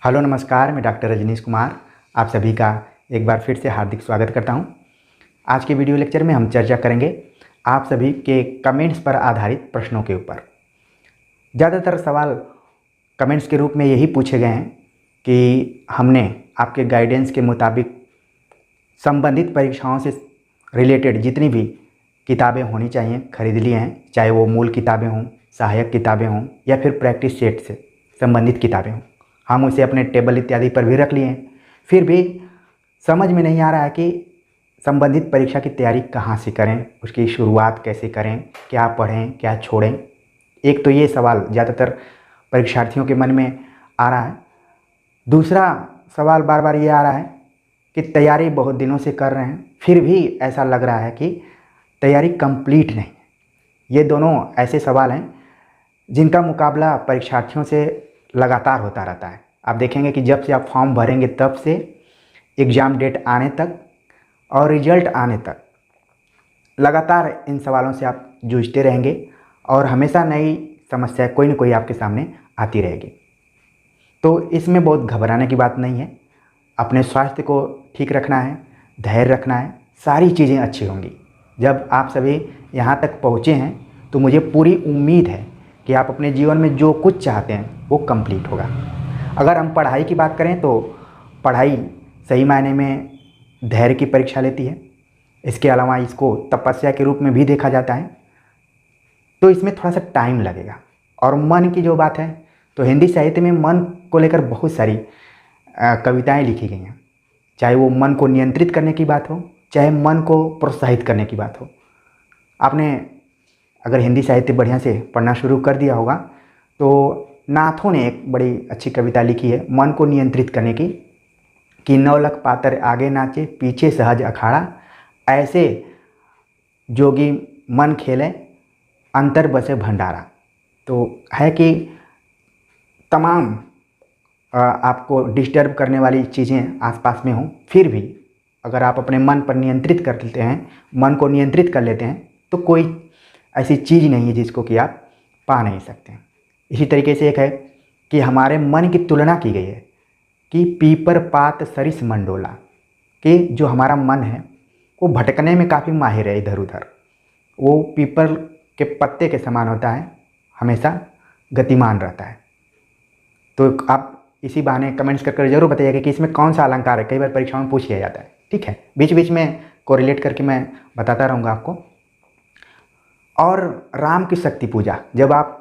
Hello नमस्कार, मैं doctor Rajneesh Kumar आप सभी का एक बार फिर से हार्दिक स्वागत करता हूं। आज के वीडियो लेक्चर में हम चर्चा करेंगे आप सभी के कमेंट्स पर आधारित प्रश्नों के ऊपर। ज़्यादातर सवाल कमेंट्स के रूप में यही पूछे गए हैं कि हमने आपके गाइडेंस के मुताबिक संबंधित परीक्षाओं से रिलेटेड जितनी भी किताबें होनी चाहिए खरीद लिए हैं, चाहे वो मूल किताबें हों, सहायक किताबें हों या फिर प्रैक्टिस सेट से संबंधित किताबें हों। हम उसे अपने टेबल इत्यादि पर भी रख लिए हैं। फिर भी समझ में नहीं आ रहा है कि संबंधित परीक्षा की तैयारी कहाँ से करें, उसकी शुरुआत कैसे करें, क्या पढ़ें क्या छोड़ें। एक तो ये सवाल ज़्यादातर परीक्षार्थियों के मन में आ रहा है। दूसरा सवाल बार बार ये आ रहा है कि तैयारी बहुत दिनों से कर रहे हैं फिर भी ऐसा लग रहा है कि तैयारी कंप्लीट नहीं। ये दोनों ऐसे सवाल हैं जिनका मुकाबला परीक्षार्थियों से लगातार होता रहता है। आप देखेंगे कि जब से आप फॉर्म भरेंगे तब से एग्ज़ाम डेट आने तक और रिजल्ट आने तक लगातार इन सवालों से आप जूझते रहेंगे और हमेशा नई समस्या कोई ना कोई आपके सामने आती रहेगी। तो इसमें बहुत घबराने की बात नहीं है। अपने स्वास्थ्य को ठीक रखना है, धैर्य रखना है, सारी चीज़ें अच्छी होंगी। जब आप सभी यहाँ तक पहुँचे हैं तो मुझे पूरी उम्मीद है कि आप अपने जीवन में जो कुछ चाहते हैं वो कंप्लीट होगा। अगर हम पढ़ाई की बात करें तो पढ़ाई सही मायने में धैर्य की परीक्षा लेती है। इसके अलावा इसको तपस्या के रूप में भी देखा जाता है। तो इसमें थोड़ा सा टाइम लगेगा। और मन की जो बात है तो हिंदी साहित्य में मन को लेकर बहुत सारी कविताएं लिखी गई हैं। चाहे वो मन को नियंत्रित करने की बात हो, चाहे मन को प्रोत्साहित करने की बात हो। आपने अगर हिंदी साहित्य बढ़िया से पढ़ना शुरू कर दिया होगा तो नाथों ने एक बड़ी अच्छी कविता लिखी है मन को नियंत्रित करने की कि 9 लाख पातर आगे नाचे पीछे सहज अखाड़ा, ऐसे जोगी मन खेले अंतर बसे भंडारा। तो है कि तमाम आपको डिस्टर्ब करने वाली चीज़ें आसपास में हों, फिर भी अगर आप अपने मन पर नियंत्रित कर लेते हैं, मन को नियंत्रित कर लेते हैं तो कोई ऐसी चीज़ नहीं है जिसको कि आप पा नहीं सकते। इसी तरीके से एक है कि हमारे मन की तुलना की गई है कि पीपर पात सरिस मंडोला, कि जो हमारा मन है वो भटकने में काफ़ी माहिर है इधर उधर। वो पीपल के पत्ते के समान होता है, हमेशा गतिमान रहता है। तो आप इसी बहाने कमेंट्स कर ज़रूर बताइएगा कि इसमें कौन सा अलंकार है। कई बार परीक्षाओं में पूछ लिया जाता है। ठीक है, बीच बीच में कोरिलेट करके मैं बताता रहूँगा आपको। और राम की शक्ति पूजा, जब आप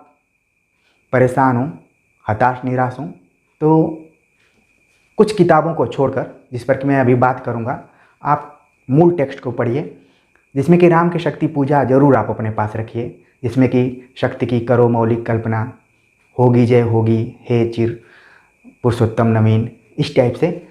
परेशान हों, हताश निराश हों, तो कुछ किताबों को छोड़कर, जिस पर कि मैं अभी बात करूंगा, आप मूल टेक्स्ट को पढ़िए जिसमें कि राम की शक्ति पूजा ज़रूर आप अपने पास रखिए, जिसमें कि शक्ति की करो मौलिक कल्पना, होगी जय होगी हे चिर पुरुषोत्तम नवीन। इस टाइप से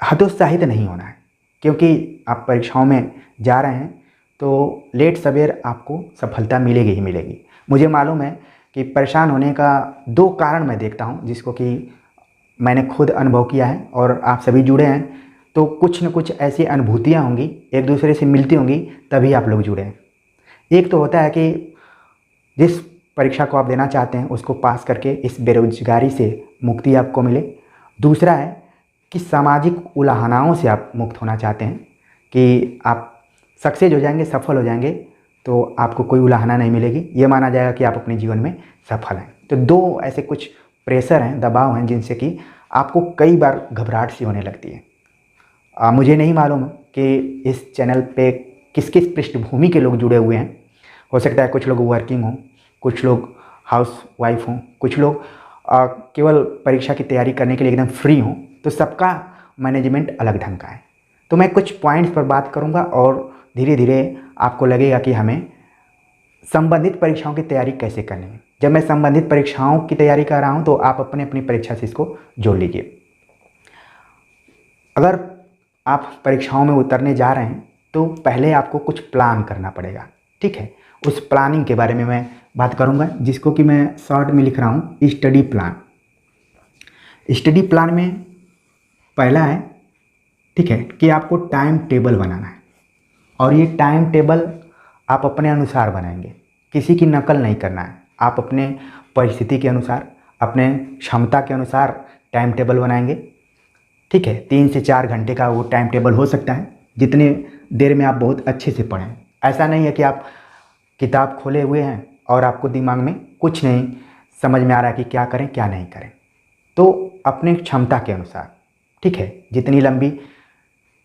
हतोत्साहित नहीं होना है, क्योंकि आप परीक्षाओं में जा रहे हैं तो लेट सवेर आपको सफलता मिलेगी ही मिलेगी। मुझे मालूम है कि परेशान होने का 2 कारण मैं देखता हूँ जिसको कि मैंने खुद अनुभव किया है और आप सभी जुड़े हैं तो कुछ न कुछ ऐसी अनुभूतियाँ होंगी, एक दूसरे से मिलती होंगी, तभी आप लोग जुड़े हैं। एक तो होता है कि जिस परीक्षा को आप देना चाहते हैं उसको पास करके इस बेरोजगारी से मुक्ति आपको मिले। दूसरा है कि सामाजिक उलाहनाओं से आप मुक्त होना चाहते हैं कि आप सक्सेस हो जाएंगे, सफल हो जाएंगे तो आपको कोई उलाहना नहीं मिलेगी, ये माना जाएगा कि आप अपने जीवन में सफल हैं। तो 2 ऐसे कुछ प्रेशर हैं, दबाव हैं, जिनसे कि आपको कई बार घबराहट सी होने लगती है। मुझे नहीं मालूम कि इस चैनल पे किस किस पृष्ठभूमि के लोग जुड़े हुए हैं। हो सकता है कुछ लोग वर्किंग हों, कुछ लोग हाउस वाइफ हों, कुछ लोग केवल परीक्षा की तैयारी करने के लिए एकदम फ्री हों। तो सबका मैनेजमेंट अलग ढंग का है। तो मैं कुछ पॉइंट्स पर बात करूंगा और धीरे धीरे आपको लगेगा कि हमें संबंधित परीक्षाओं की तैयारी कैसे करनी है। जब मैं संबंधित परीक्षाओं की तैयारी कर रहा हूं तो आप अपने अपनी परीक्षा से इसको जोड़ लीजिए। अगर आप परीक्षाओं में उतरने जा रहे हैं तो पहले आपको कुछ प्लान करना पड़ेगा। ठीक है, उस प्लानिंग के बारे में मैं बात करूंगा, जिसको कि मैं शॉर्ट में लिख रहा हूं स्टडी प्लान। स्टडी प्लान में पहला है, ठीक है, कि आपको टाइम टेबल बनाना है और ये टाइम टेबल आप अपने अनुसार बनाएंगे, किसी की नकल नहीं करना है। आप अपने परिस्थिति के अनुसार, अपने क्षमता के अनुसार टाइम टेबल बनाएंगे। ठीक है, 3 से 4 घंटे का वो टाइम टेबल हो सकता है, जितने देर में आप बहुत अच्छे से पढ़ें। ऐसा नहीं है कि आप किताब खोले हुए हैं और आपको दिमाग में कुछ नहीं समझ में आ रहा है कि क्या करें क्या नहीं करें। तो अपने क्षमता के अनुसार, ठीक है, जितनी लंबी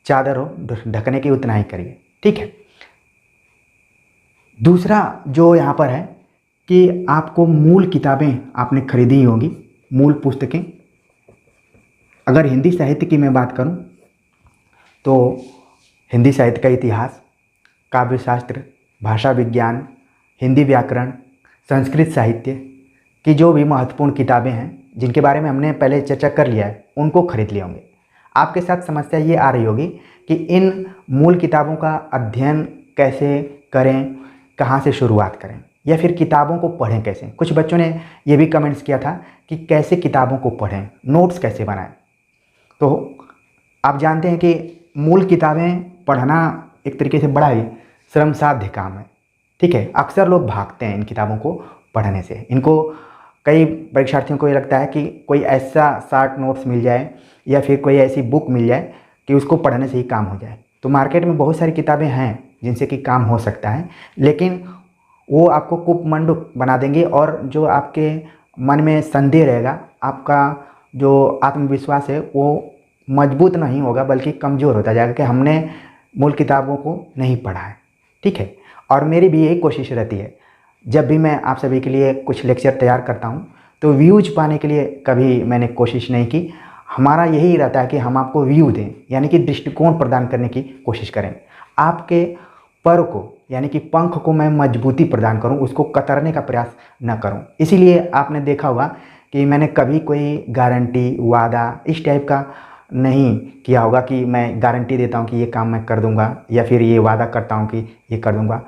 चादर हो ढकने की उतना ही करिए। ठीक है। दूसरा जो यहाँ पर है कि आपको मूल किताबें आपने खरीदी ही होंगी, मूल पुस्तकें। अगर हिंदी साहित्य की मैं बात करूँ तो हिंदी साहित्य का इतिहास, काव्य शास्त्र, भाषा विज्ञान, हिंदी व्याकरण, संस्कृत साहित्य की जो भी महत्वपूर्ण किताबें हैं जिनके बारे में हमने पहले चर्चा कर लिया है, उनको खरीद लिए होंगे। आपके साथ समस्या ये आ रही होगी कि इन मूल किताबों का अध्ययन कैसे करें, कहाँ से शुरुआत करें, या फिर किताबों को पढ़ें कैसे। कुछ बच्चों ने ये भी कमेंट्स किया था कि कैसे किताबों को पढ़ें, नोट्स कैसे बनाएं। तो आप जानते हैं कि मूल किताबें पढ़ना एक तरीके से बड़ा ही श्रमसाध्य काम है। ठीक है, अक्सर लोग भागते हैं इन किताबों को पढ़ने से। इनको कई परीक्षार्थियों को ये लगता है कि कोई ऐसा शार्ट नोट्स मिल जाए या फिर कोई ऐसी बुक मिल जाए कि उसको पढ़ने से ही काम हो जाए। तो मार्केट में बहुत सारी किताबें हैं जिनसे कि काम हो सकता है, लेकिन वो आपको कुपमंड बना देंगे और जो आपके मन में संदेह रहेगा, आपका जो आत्मविश्वास है वो मजबूत नहीं होगा बल्कि कमज़ोर होता जाएगा कि हमने मूल किताबों को नहीं पढ़ा है। ठीक है, और मेरी भी यही कोशिश रहती है, जब भी मैं आप सभी के लिए कुछ लेक्चर तैयार करता हूँ तो व्यूज पाने के लिए कभी मैंने कोशिश नहीं की। हमारा यही रहता है कि हम आपको व्यू दें, यानी कि दृष्टिकोण प्रदान करने की कोशिश करें। आपके पर को यानी कि पंख को मैं मजबूती प्रदान करूं, उसको कतरने का प्रयास न करूं। इसीलिए आपने देखा होगा कि मैंने कभी कोई गारंटी, वादा इस टाइप का नहीं किया होगा कि मैं गारंटी देता हूं कि ये काम मैं कर दूंगा या फिर ये वादा करता हूं कि ये कर दूंगा।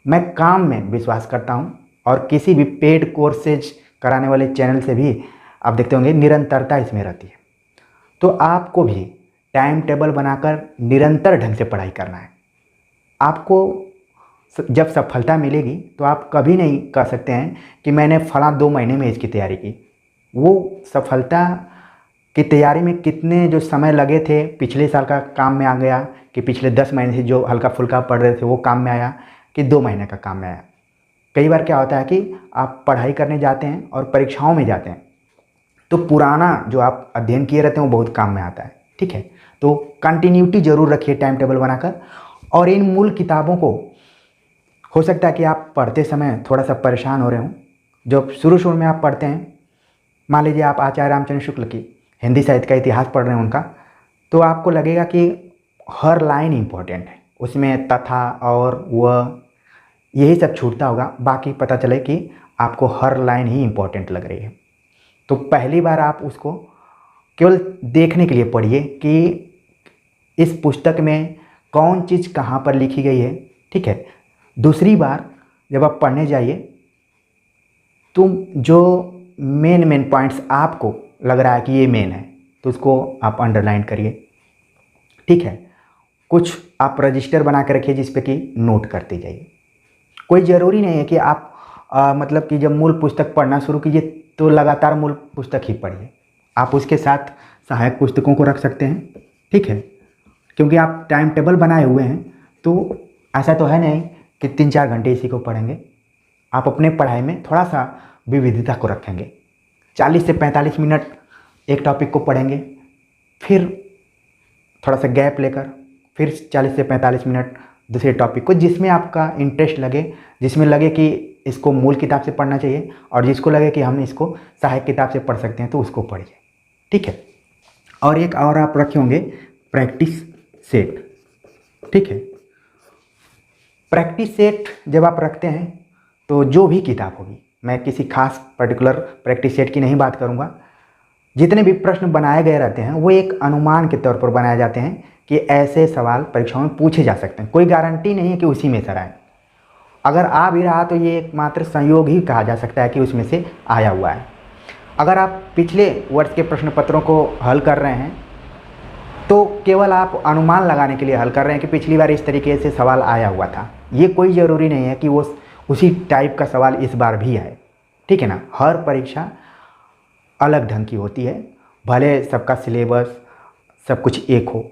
मैं काम में विश्वास करता हूं और किसी भी पेड कोर्सेज कराने वाले चैनल से भी आप देखते होंगे निरंतरता इसमें रहती है। तो आपको भी टाइम टेबल बनाकर निरंतर ढंग से पढ़ाई करना है। आपको जब सफलता मिलेगी तो आप कभी नहीं कह सकते हैं कि मैंने फला 2 महीने में इसकी तैयारी की। वो सफलता की तैयारी में कितने जो समय लगे थे, पिछले साल का काम में आ गया कि पिछले 10 महीने से जो हल्का फुल्का पढ़ रहे थे वो काम में आया कि 2 महीने का काम में आया। कई बार क्या होता है कि आप पढ़ाई करने जाते हैं और परीक्षाओं में जाते हैं तो पुराना जो आप अध्ययन किए रहते हैं वो बहुत काम में आता है। ठीक है, तो कंटिन्यूटी जरूर रखिए टाइम टेबल बनाकर। और इन मूल किताबों को हो सकता है कि आप पढ़ते समय थोड़ा सा परेशान हो रहे हों। जब शुरू में आप पढ़ते हैं, मान लीजिए आप आचार्य रामचंद्र शुक्ल की हिंदी साहित्य का इतिहास पढ़ रहे हैं उनका, तो आपको लगेगा कि हर लाइन इम्पोर्टेंट है, उसमें तथा और वह यही सब छूटता होगा, बाकी पता चले कि आपको हर लाइन ही इम्पोर्टेंट लग रही है। तो पहली बार आप उसको केवल देखने के लिए पढ़िए कि इस पुस्तक में कौन चीज़ कहाँ पर लिखी गई है। ठीक है, दूसरी बार जब आप पढ़ने जाइए तो जो मेन पॉइंट्स आपको लग रहा है कि ये मेन है तो उसको आप अंडरलाइन करिए। ठीक है, कुछ आप रजिस्टर बना कर रखिए जिस पे कि नोट करते जाइए। कोई ज़रूरी नहीं है कि आप मतलब कि जब मूल पुस्तक पढ़ना शुरू कीजिए तो लगातार मूल पुस्तक ही पढ़िए। आप उसके साथ सहायक पुस्तकों को रख सकते हैं। ठीक है, क्योंकि आप टाइम टेबल बनाए हुए हैं तो ऐसा तो है नहीं कि 3-4 घंटे इसी को पढ़ेंगे। आप अपने पढ़ाई में थोड़ा सा विविधता को रखेंगे। 40 से 45 मिनट एक टॉपिक को पढ़ेंगे, फिर थोड़ा सा गैप लेकर फिर 40 से 45 मिनट दूसरे टॉपिक को, जिसमें आपका इंटरेस्ट लगे, जिसमें लगे कि इसको मूल किताब से पढ़ना चाहिए और जिसको लगे कि हम इसको सहायक किताब से पढ़ सकते हैं तो उसको पढ़िए। ठीक है, और एक और आप रखे होंगे प्रैक्टिस सेट। ठीक है, प्रैक्टिस सेट जब आप रखते हैं तो जो भी किताब होगी, मैं किसी खास पर्टिकुलर प्रैक्टिस सेट की नहीं बात करूंगा, जितने भी प्रश्न बनाए गए रहते हैं वो एक अनुमान के तौर पर बनाए जाते हैं कि ऐसे सवाल परीक्षाओं में पूछे जा सकते हैं। कोई गारंटी नहीं है कि उसी में से आए। अगर आ भी रहा तो ये एकमात्र संयोग ही कहा जा सकता है कि उसमें से आया हुआ है। अगर आप पिछले वर्ष के प्रश्न पत्रों को हल कर रहे हैं तो केवल आप अनुमान लगाने के लिए हल कर रहे हैं कि पिछली बार इस तरीके से सवाल आया हुआ था। ये कोई ज़रूरी नहीं है कि वो उसी टाइप का सवाल इस बार भी आए। ठीक है ना, हर परीक्षा अलग ढंग की होती है। भले सबका सिलेबस सब कुछ एक हो,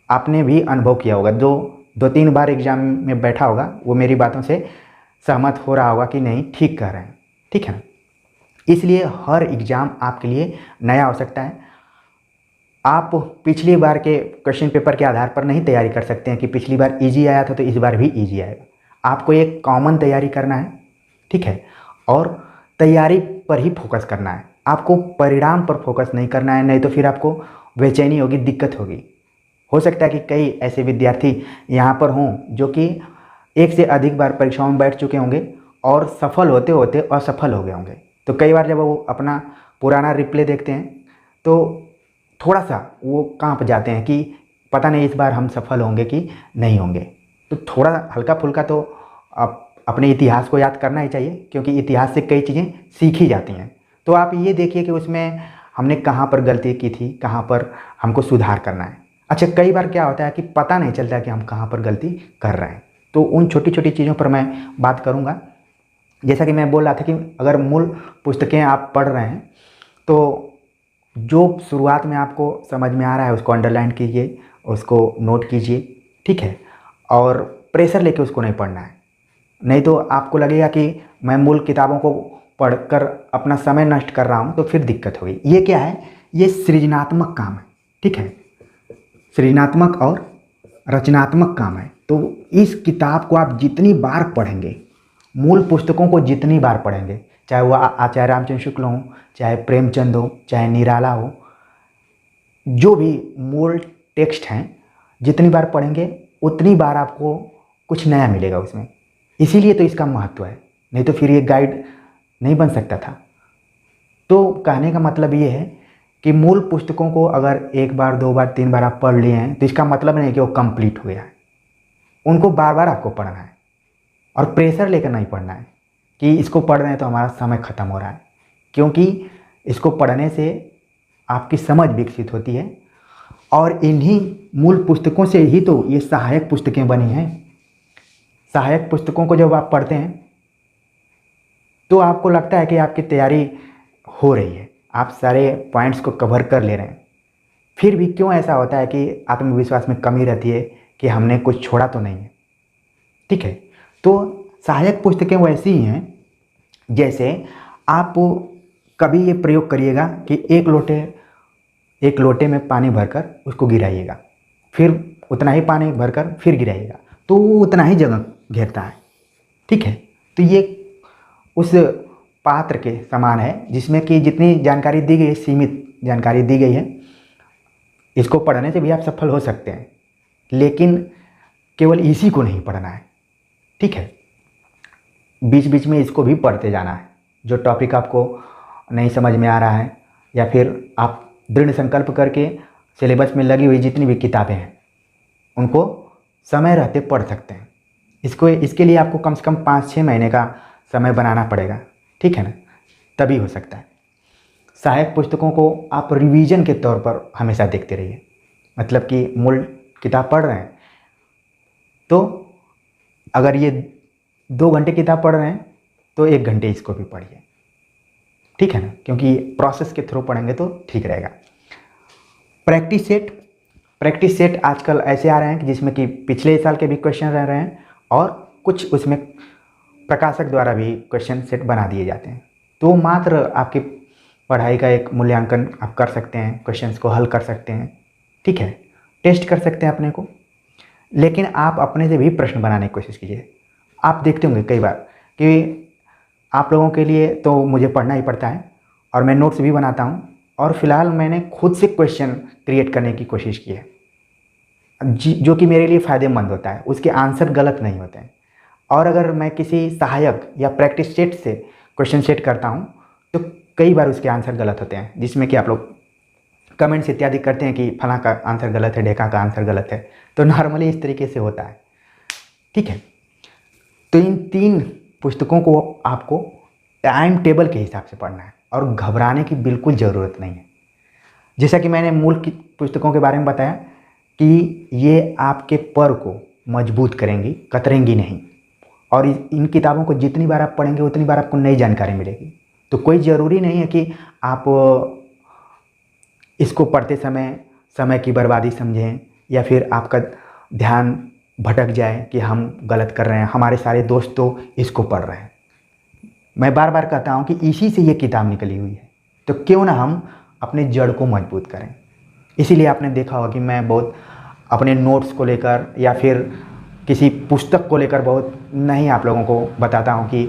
आपने भी अनुभव किया होगा, जो 2-3 बार एग्ज़ाम में बैठा होगा वो मेरी बातों से सहमत हो रहा होगा कि नहीं ठीक कह रहे हैं, ठीक है ना। इसलिए हर एग्ज़ाम आपके लिए नया हो सकता है। आप पिछली बार के क्वेश्चन पेपर के आधार पर नहीं तैयारी कर सकते हैं कि पिछली बार इजी आया था तो इस बार भी इजी आएगा। आपको एक कॉमन तैयारी करना है, ठीक है, और तैयारी पर ही फोकस करना है। आपको परिणाम पर फोकस नहीं करना है, नहीं तो फिर आपको बेचैनी होगी, दिक्कत होगी। हो सकता है कि कई ऐसे विद्यार्थी यहाँ पर हों जो कि एक से अधिक बार परीक्षाओं में बैठ चुके होंगे और सफल होते होते असफल हो गए होंगे। तो कई बार जब वो अपना पुराना रिप्ले देखते हैं तो थोड़ा सा वो कांप जाते हैं कि पता नहीं इस बार हम सफल होंगे कि नहीं होंगे। तो थोड़ा हल्का फुल्का तो आप अपने इतिहास को याद करना ही चाहिए, क्योंकि इतिहास से कई चीज़ें सीखी जाती हैं। तो आप ये देखिए कि उसमें हमने कहाँ पर गलती की थी, कहाँ पर हमको सुधार करना है। अच्छा, कई बार क्या होता है कि पता नहीं चलता कि हम कहाँ पर गलती कर रहे हैं, तो उन छोटी छोटी चीज़ों पर मैं बात करूँगा। जैसा कि मैं बोल रहा था कि अगर मूल पुस्तकें आप पढ़ रहे हैं तो जो शुरुआत में आपको समझ में आ रहा है उसको अंडरलाइन कीजिए, उसको नोट कीजिए, ठीक है, और प्रेशर लेके उसको नहीं पढ़ना है। नहीं तो आपको लगेगा कि मैं मूल किताबों को पढ़कर अपना समय नष्ट कर रहा हूँ, तो फिर दिक्कत होगी। ये क्या है, ये सृजनात्मक काम है, ठीक है, सृजनात्मक और रचनात्मक काम है। तो इस किताब को आप जितनी बार पढ़ेंगे, मूल पुस्तकों को जितनी बार पढ़ेंगे, चाहे वो आचार्य रामचंद्र शुक्ल हो, चाहे प्रेमचंद हो, चाहे निराला हो, जो भी मूल टेक्स्ट हैं, जितनी बार पढ़ेंगे उतनी बार आपको कुछ नया मिलेगा उसमें। इसीलिए तो इसका महत्व है, नहीं तो फिर ये गाइड नहीं बन सकता था। तो कहने का मतलब ये है कि मूल पुस्तकों को अगर 1 बार 2 बार 3 बार आप पढ़ लिए हैं तो इसका मतलब नहीं कि वो कंप्लीट हो गया है। उनको बार बार आपको पढ़ना है और प्रेशर लेकर नहीं पढ़ना है कि इसको पढ़ रहे हैं तो हमारा समय ख़त्म हो रहा है, क्योंकि इसको पढ़ने से आपकी समझ विकसित होती है। और इन्हीं मूल पुस्तकों से ही तो ये सहायक पुस्तकें बनी हैं। सहायक पुस्तकों को जब आप पढ़ते हैं तो आपको लगता है कि आपकी तैयारी हो रही है, आप सारे पॉइंट्स को कवर कर ले रहे हैं। फिर भी क्यों ऐसा होता है कि आत्मविश्वास में कमी रहती है कि हमने कुछ छोड़ा तो नहीं है, ठीक है। तो सहायक पुस्तकें वैसी ही हैं, जैसे आप कभी ये प्रयोग करिएगा कि एक लोटे में पानी भरकर उसको गिराइएगा, फिर उतना ही पानी भरकर फिर गिराइएगा, तो वो उतना ही जगह घेरता है, ठीक है। तो ये उस पात्र के समान है जिसमें कि जितनी जानकारी दी गई है, सीमित जानकारी दी गई है। इसको पढ़ने से भी आप सफल हो सकते हैं, लेकिन केवल इसी को नहीं पढ़ना है, ठीक है। बीच बीच में इसको भी पढ़ते जाना है। जो टॉपिक आपको नहीं समझ में आ रहा है, या फिर आप दृढ़ संकल्प करके सिलेबस में लगी हुई जितनी भी किताबें हैं उनको समय रहते पढ़ सकते हैं। इसके लिए आपको कम से कम 5-6 महीने का समय बनाना पड़ेगा, ठीक है ना, तभी हो सकता है। सहायक पुस्तकों को आप रिवीजन के तौर पर हमेशा देखते रहिए। मतलब कि मूल किताब पढ़ रहे हैं तो अगर ये 2 घंटे किताब पढ़ रहे हैं तो 1 घंटे इसको भी पढ़िए, ठीक है ना, क्योंकि प्रोसेस के थ्रू पढ़ेंगे तो ठीक रहेगा। प्रैक्टिस सेट आजकल ऐसे आ रहे हैं कि जिसमें कि पिछले साल के भी क्वेश्चन रह रहे हैं और कुछ उसमें प्रकाशक द्वारा भी क्वेश्चन सेट बना दिए जाते हैं। तो मात्र आपकी पढ़ाई का एक मूल्यांकन आप कर सकते हैं, क्वेश्चंस को हल कर सकते हैं, ठीक है, टेस्ट कर सकते हैं अपने को। लेकिन आप अपने से भी प्रश्न बनाने की कोशिश कीजिए। आप देखते होंगे कई बार कि आप लोगों के लिए तो मुझे पढ़ना ही पड़ता है और मैं नोट्स भी बनाता हूँ, और फिलहाल मैंने खुद से क्वेश्चन क्रिएट करने की कोशिश की है जो कि मेरे लिए फ़ायदेमंद होता है। उसके आंसर गलत नहीं होते हैं। और अगर मैं किसी सहायक या प्रैक्टिस सेट से क्वेश्चन सेट करता हूँ तो कई बार उसके आंसर गलत होते हैं, जिसमें कि आप लोग कमेंट्स इत्यादि करते हैं कि फलां का आंसर गलत है, ढेका का आंसर गलत है। तो नॉर्मली इस तरीके से होता है, ठीक है। तो इन 3 पुस्तकों को आपको टाइम टेबल के हिसाब से पढ़ना है और घबराने की बिल्कुल ज़रूरत नहीं है। जैसा कि मैंने मूल की पुस्तकों के बारे में बताया कि ये आपके पर को मजबूत करेंगी, कतरेंगी नहीं। और इन किताबों को जितनी बार आप पढ़ेंगे उतनी बार आपको नई जानकारी मिलेगी। तो कोई ज़रूरी नहीं है कि आप इसको पढ़ते समय समय की बर्बादी समझें या फिर आपका ध्यान भटक जाए कि हम गलत कर रहे हैं, हमारे सारे दोस्त तो इसको पढ़ रहे हैं। मैं बार बार कहता हूँ कि इसी से ये किताब निकली हुई है, तो क्यों ना हम अपने जड़ को मजबूत करें। इसीलिए आपने देखा होगा कि मैं बहुत अपने नोट्स को लेकर या फिर किसी पुस्तक को लेकर बहुत नहीं आप लोगों को बताता हूँ कि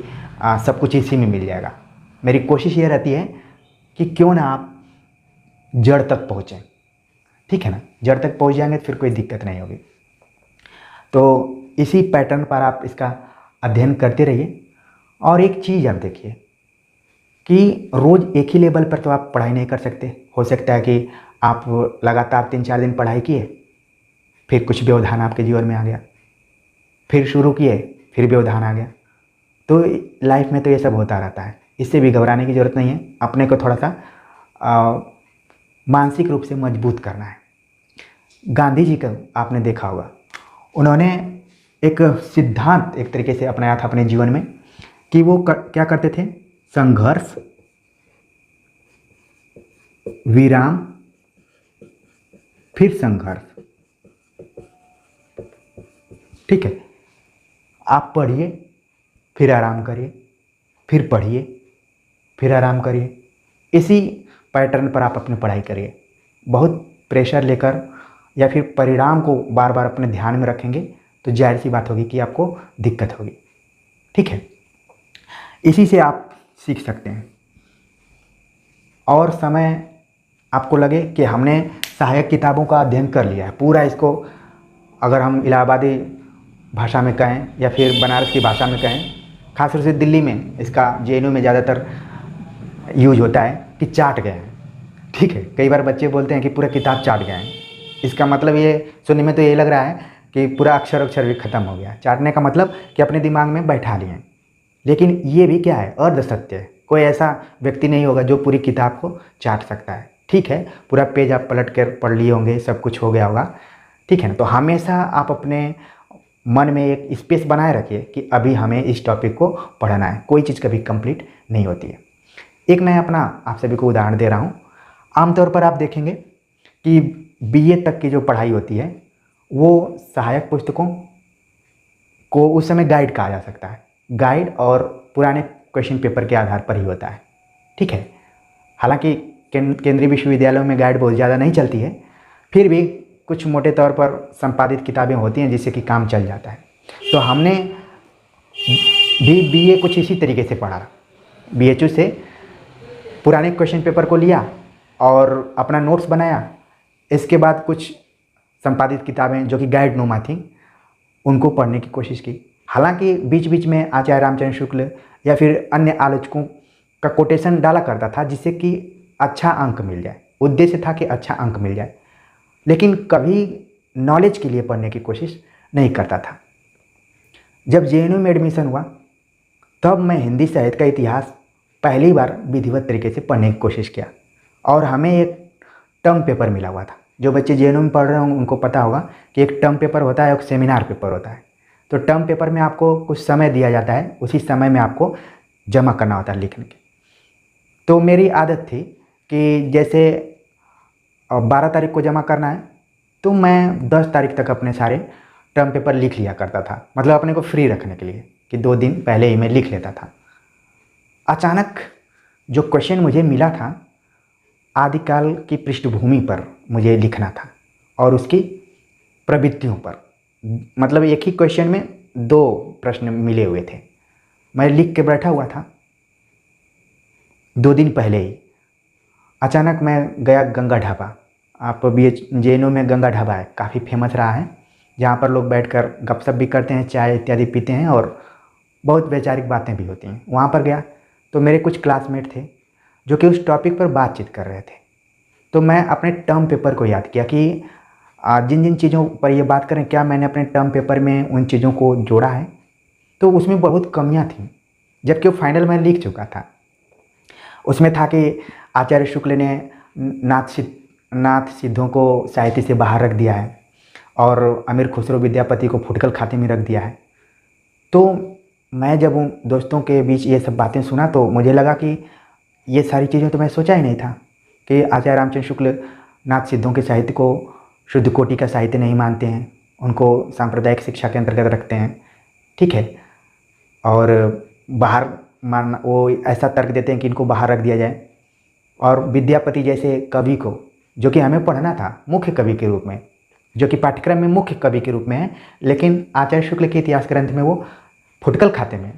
सब कुछ इसी में मिल जाएगा। मेरी कोशिश ये रहती है कि क्यों ना आप जड़ तक पहुँचें, ठीक है ना। जड़ तक पहुँच जाएंगे तो फिर कोई दिक्कत नहीं होगी। तो इसी पैटर्न पर आप इसका अध्ययन करते रहिए। और एक चीज़ आप देखिए कि रोज़ एक ही लेवल पर तो आप पढ़ाई नहीं कर सकते। हो सकता है कि आप लगातार 3-4 दिन पढ़ाई किए, फिर कुछ व्यवधान आपके जीवन में आ गया, फिर शुरू किए, फिर व्यवधान आ गया। तो लाइफ में तो ये सब होता रहता है, इससे भी घबराने की ज़रूरत नहीं है। अपने को थोड़ा सा मानसिक रूप से मजबूत करना है। गांधी जी का आपने देखा होगा, उन्होंने एक सिद्धांत एक तरीके से अपनाया था अपने जीवन में कि वो क्या करते थे, संघर्ष, विराम, फिर संघर्ष। ठीक है, आप पढ़िए, फिर आराम करिए, फिर पढ़िए, फिर आराम करिए। इसी पैटर्न पर आप अपनी पढ़ाई करिए। बहुत प्रेशर लेकर या फिर परिणाम को बार बार अपने ध्यान में रखेंगे तो जाहिर सी बात होगी कि आपको दिक्कत होगी। ठीक है, इसी से आप सीख सकते हैं। और समय आपको लगे कि हमने सहायक किताबों का अध्ययन कर लिया है पूरा, इसको अगर हम इलाहाबादी भाषा में कहें या फिर बनारस की भाषा में कहें, खासतौर से दिल्ली में इसका जेएनयू में ज़्यादातर यूज होता है कि चाट गए हैं। ठीक है, कई बार बच्चे बोलते हैं कि पूरा किताब चाट गए हैं। इसका मतलब ये सुनने में तो ये लग रहा है कि पूरा अक्षर अक्षर भी ख़त्म हो गया। चाटने का मतलब कि अपने दिमाग में बैठा लिए, लेकिन ये भी क्या है, अर्ध सत्य है। कोई ऐसा व्यक्ति नहीं होगा जो पूरी किताब को चाट सकता है। ठीक है, पूरा पेज आप पलट कर पढ़ लिए होंगे, सब कुछ हो गया होगा। ठीक है ना, तो हमेशा आप अपने मन में एक स्पेस बनाए रखिए कि अभी हमें इस टॉपिक को पढ़ना है। कोई चीज़ कभी कंप्लीट नहीं होती है। एक मैं अपना आप सभी को उदाहरण दे रहा हूँ। आमतौर पर आप देखेंगे कि बीए तक की जो पढ़ाई होती है वो सहायक पुस्तकों को उस समय गाइड कहा जा सकता है। गाइड और पुराने क्वेश्चन पेपर के आधार पर ही होता है। ठीक है, हालांकि केंद्रीय विश्वविद्यालयों में गाइड बहुत ज़्यादा नहीं चलती है, फिर भी कुछ मोटे तौर पर संपादित किताबें होती हैं जिससे कि काम चल जाता है। तो हमने भी बीए कुछ इसी तरीके से पढ़ा। बीएचयू से पुराने क्वेश्चन पेपर को लिया और अपना नोट्स बनाया। इसके बाद कुछ संपादित किताबें जो कि गाइड नुमा थी उनको पढ़ने की कोशिश की। हालांकि बीच बीच में आचार्य रामचंद्र शुक्ल या फिर अन्य आलोचकों का कोटेशन डाला करता था जिससे कि अच्छा अंक मिल जाए। उद्देश्य था कि अच्छा अंक मिल जाए, लेकिन कभी नॉलेज के लिए पढ़ने की कोशिश नहीं करता था। जब जेएनयू में एडमिशन हुआ तब मैं हिंदी साहित्य का इतिहास पहली बार विधिवत तरीके से पढ़ने की कोशिश किया और हमें एक टर्म पेपर मिला हुआ था। जो बच्चे जेएनयू में पढ़ रहे होंगे उनको पता होगा कि एक टर्म पेपर होता है, एक सेमिनार पेपर होता है। तो टर्म पेपर में आपको कुछ समय दिया जाता है, उसी समय में आपको जमा करना होता है लिखने के। तो मेरी आदत थी कि जैसे 12 तारीख को जमा करना है तो मैं 10 तारीख तक अपने सारे टर्म पेपर लिख लिया करता था, मतलब अपने को फ्री रखने के लिए कि 2 दिन पहले ही मैं लिख लेता था। अचानक जो क्वेश्चन मुझे मिला था आदिकाल की पृष्ठभूमि पर मुझे लिखना था और उसकी प्रवृत्तियों पर, मतलब एक ही क्वेश्चन में 2 प्रश्न मिले हुए थे। मैं लिख के बैठा हुआ था 2 दिन पहले ही। अचानक मैं गया गंगा ढाबा। आप जेएनयू में गंगा ढाबा है, काफ़ी फेमस रहा है, जहाँ पर लोग बैठकर गपशप भी करते हैं, चाय इत्यादि पीते हैं और बहुत वैचारिक बातें भी होती हैं। वहाँ पर गया तो मेरे कुछ क्लासमेट थे जो कि उस टॉपिक पर बातचीत कर रहे थे। तो मैं अपने टर्म पेपर को याद किया कि जिन जिन चीज़ों पर ये बात करें क्या मैंने अपने टर्म पेपर में उन चीज़ों को जोड़ा है। तो उसमें बहुत कमियां थीं, जबकि वो फाइनल मैं लिख चुका था। उसमें था कि आचार्य शुक्ल ने नाथ सिद्धों को साहित्य से बाहर रख दिया है और अमीर खुसरो विद्यापति को फुटकल खाते में रख दिया है। तो मैं जब उन दोस्तों के बीच ये सब बातें सुना तो मुझे लगा कि ये सारी चीज़ें तो मैं सोचा ही नहीं था कि आचार्य रामचंद्र शुक्ल नाथ सिद्धों के साहित्य को शुद्ध कोटि का साहित्य नहीं मानते हैं, उनको सांप्रदायिक शिक्षा के अंतर्गत रखते हैं, ठीक है। और बाहर मानना, वो ऐसा तर्क देते हैं कि इनको बाहर रख दिया जाए। और विद्यापति जैसे कवि को, जो कि हमें पढ़ना था मुख्य कवि के रूप में, जो कि पाठ्यक्रम में मुख्य कवि के रूप में है, लेकिन आचार्य शुक्ल के इतिहास ग्रंथ में वो फुटकल खाते में।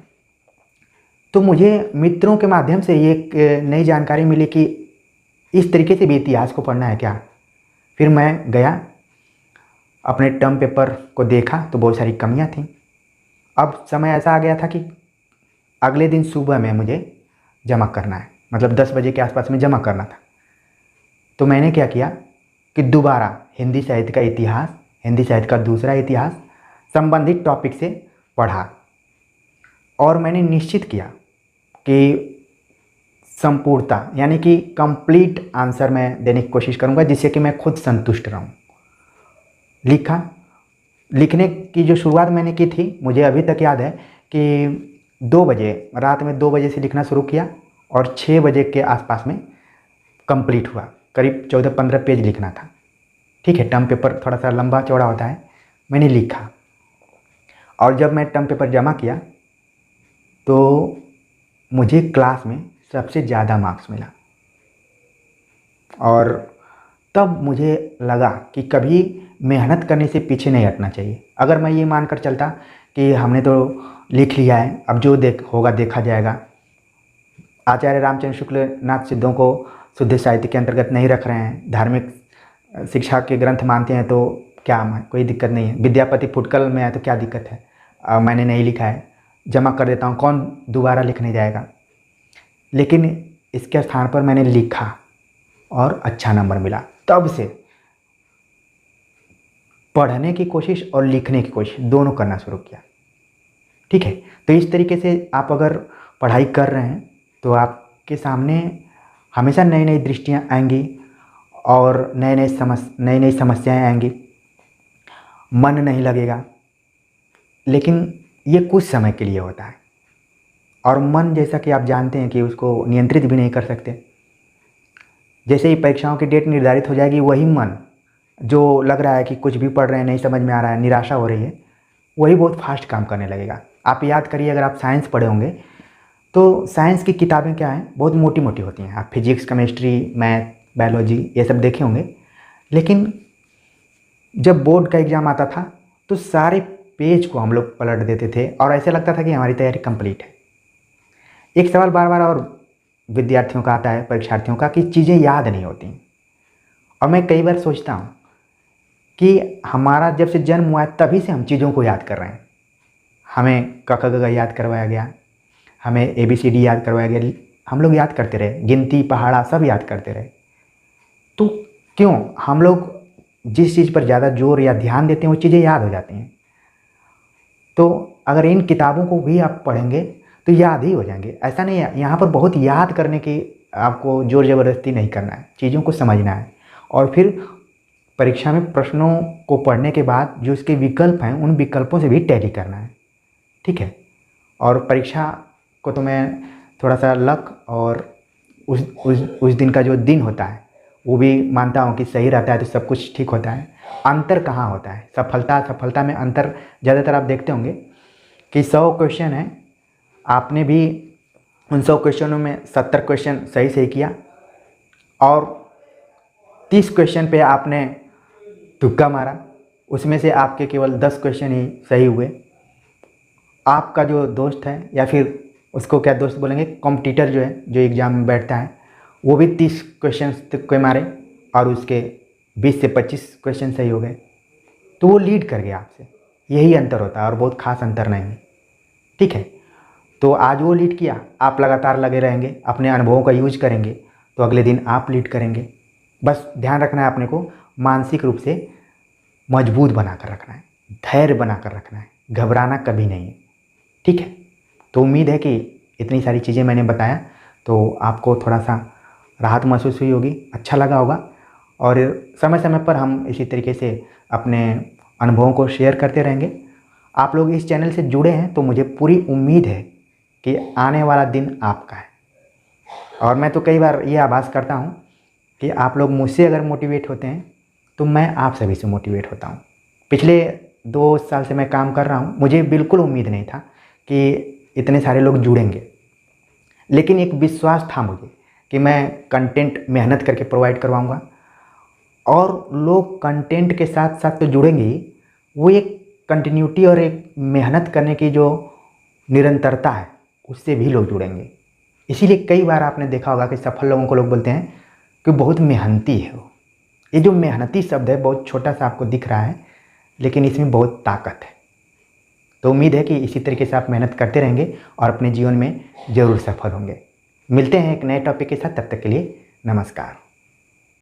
तो मुझे मित्रों के माध्यम से ये एक नई जानकारी मिली कि इस तरीके से भी इतिहास को पढ़ना है क्या। फिर मैं गया, अपने टर्म पेपर को देखा तो बहुत सारी कमियां थीं। अब समय ऐसा आ गया था कि अगले दिन सुबह में मुझे जमा करना है, मतलब 10 बजे के आसपास में जमा करना था। तो मैंने क्या किया कि दोबारा हिंदी साहित्य का इतिहास, हिंदी साहित्य का दूसरा इतिहास संबंधित टॉपिक से पढ़ा, और मैंने निश्चित किया कि संपूर्णता यानी कि कंप्लीट आंसर मैं देने की कोशिश करूंगा, जिससे कि मैं खुद संतुष्ट रहूं। लिखा, लिखने की जो शुरुआत मैंने की थी, मुझे अभी तक याद है कि 2 बजे, रात में 2 बजे से लिखना शुरू किया और 6 बजे के आसपास में कंप्लीट हुआ। करीब 14-15 पेज लिखना था, ठीक है। टर्म पेपर थोड़ा सा लंबा चौड़ा होता है। मैंने लिखा, और जब मैं टर्म पेपर जमा किया तो मुझे क्लास में सबसे ज़्यादा मार्क्स मिला। और तब मुझे लगा कि कभी मेहनत करने से पीछे नहीं हटना चाहिए। अगर मैं ये मानकर चलता कि हमने तो लिख लिया है, अब जो होगा देखा जाएगा, आचार्य रामचंद्र शुक्ल नाथ सिद्धों को शुद्ध साहित्य के अंतर्गत नहीं रख रहे हैं, धार्मिक शिक्षा के ग्रंथ मानते हैं, तो क्या कोई दिक्कत नहीं है। विद्यापति फुटकल में है तो क्या दिक्कत है, मैंने नहीं लिखा है, जमा कर देता हूँ, कौन दोबारा लिखने जाएगा। लेकिन इसके स्थान पर मैंने लिखा और अच्छा नंबर मिला। तब से पढ़ने की कोशिश और लिखने की कोशिश दोनों करना शुरू किया, ठीक है। तो इस तरीके से आप अगर पढ़ाई कर रहे हैं तो आपके सामने हमेशा नई नई दृष्टियाँ आएंगी और नई नई समस्याएं आएंगी, मन नहीं लगेगा। लेकिन ये कुछ समय के लिए होता है, और मन जैसा कि आप जानते हैं कि उसको नियंत्रित भी नहीं कर सकते। जैसे ही परीक्षाओं की डेट निर्धारित हो जाएगी, वही मन जो लग रहा है कि कुछ भी पढ़ रहे हैं नहीं समझ में आ रहा है, निराशा हो रही है, वही बहुत फास्ट काम करने लगेगा। आप याद करिए, अगर आप साइंस पढ़े होंगे तो साइंस की किताबें क्या हैं, बहुत मोटी मोटी होती हैं। आप फिजिक्स, केमिस्ट्री, मैथ, बायोलॉजी ये सब देखे होंगे। लेकिन जब बोर्ड का एग्ज़ाम आता था तो सारे पेज को हम लोग पलट देते थे और ऐसे लगता था कि हमारी तैयारी कंप्लीट है। एक सवाल बार बार और विद्यार्थियों का आता है, परीक्षार्थियों का, कि चीज़ें याद नहीं होती। और मैं कई बार सोचता हूँ कि हमारा जब से जन्म हुआ है तभी से हम चीज़ों को याद कर रहे हैं। हमें क ख ग घ याद करवाया गया, हमें ABCD याद करवाया गया, हम लोग याद करते रहे, गिनती पहाड़ा सब याद करते रहे। तो क्यों हम लोग जिस चीज़ पर ज़्यादा जोर या ध्यान देते हैं वो चीज़ें याद हो जाती हैं। तो अगर इन किताबों को भी आप पढ़ेंगे तो याद ही हो जाएंगे। ऐसा नहीं है, यहाँ पर बहुत याद करने की आपको जोर ज़बरदस्ती नहीं करना है, चीज़ों को समझना है। और फिर परीक्षा में प्रश्नों को पढ़ने के बाद जो उसके विकल्प हैं, उन विकल्पों से भी टैली करना है, ठीक है। और परीक्षा को तो मैं थोड़ा सा लक और उस दिन का जो दिन होता है वो भी मानता हूँ कि सही रहता है तो सब कुछ ठीक होता है। अंतर कहाँ होता है, सफलता में अंतर ज़्यादातर आप देखते होंगे कि 100 क्वेश्चन है, आपने भी उन 100 क्वेश्चनों में 70 क्वेश्चन सही किया और 30 क्वेश्चन पे आपने तुक्का मारा, उसमें से आपके केवल 10 क्वेश्चन ही सही हुए। आपका जो दोस्त है, या फिर उसको क्या दोस्त बोलेंगे, कॉम्पिटिटर जो है, जो एग्ज़ाम में बैठता है, वो भी 30 क्वेश्चन तुक्के मारे और उसके 20 से 25 क्वेश्चन सही हो गए, तो वो लीड कर गया आपसे। यही अंतर होता है और बहुत खास अंतर नहीं है, ठीक है। तो आज वो लीड किया, आप लगातार लगे रहेंगे, अपने अनुभवों का यूज करेंगे तो अगले दिन आप लीड करेंगे। बस ध्यान रखना है, अपने को मानसिक रूप से मजबूत बनाकर रखना है, धैर्य बनाकर रखना है, घबराना कभी नहीं है, ठीक है। तो उम्मीद है कि इतनी सारी चीज़ें मैंने बताया तो आपको थोड़ा सा राहत महसूस हुई होगी, अच्छा लगा होगा। और समय समय पर हम इसी तरीके से अपने अनुभवों को शेयर करते रहेंगे। आप लोग इस चैनल से जुड़े हैं तो मुझे पूरी उम्मीद है कि आने वाला दिन आपका है। और मैं तो कई बार ये आभास करता हूँ कि आप लोग मुझसे अगर मोटिवेट होते हैं तो मैं आप सभी से मोटिवेट होता हूँ। पिछले 2 साल से मैं काम कर रहा हूँ, मुझे बिल्कुल उम्मीद नहीं था कि इतने सारे लोग जुड़ेंगे, लेकिन एक विश्वास था मुझे कि मैं कंटेंट मेहनत करके प्रोवाइड करवाऊँगा और लोग कंटेंट के साथ साथ तो जुड़ेंगे ही, वो एक कंटिन्यूटी और एक मेहनत करने की जो निरंतरता है उससे भी लोग जुड़ेंगे। इसीलिए कई बार आपने देखा होगा कि सफल लोगों को लोग बोलते हैं कि बहुत मेहनती है वो। ये जो मेहनती शब्द है बहुत छोटा सा आपको दिख रहा है, लेकिन इसमें बहुत ताकत है। तो उम्मीद है कि इसी तरीके से आप मेहनत करते रहेंगे और अपने जीवन में ज़रूर सफल होंगे। मिलते हैं एक नए टॉपिक के साथ, तब तक के लिए नमस्कार।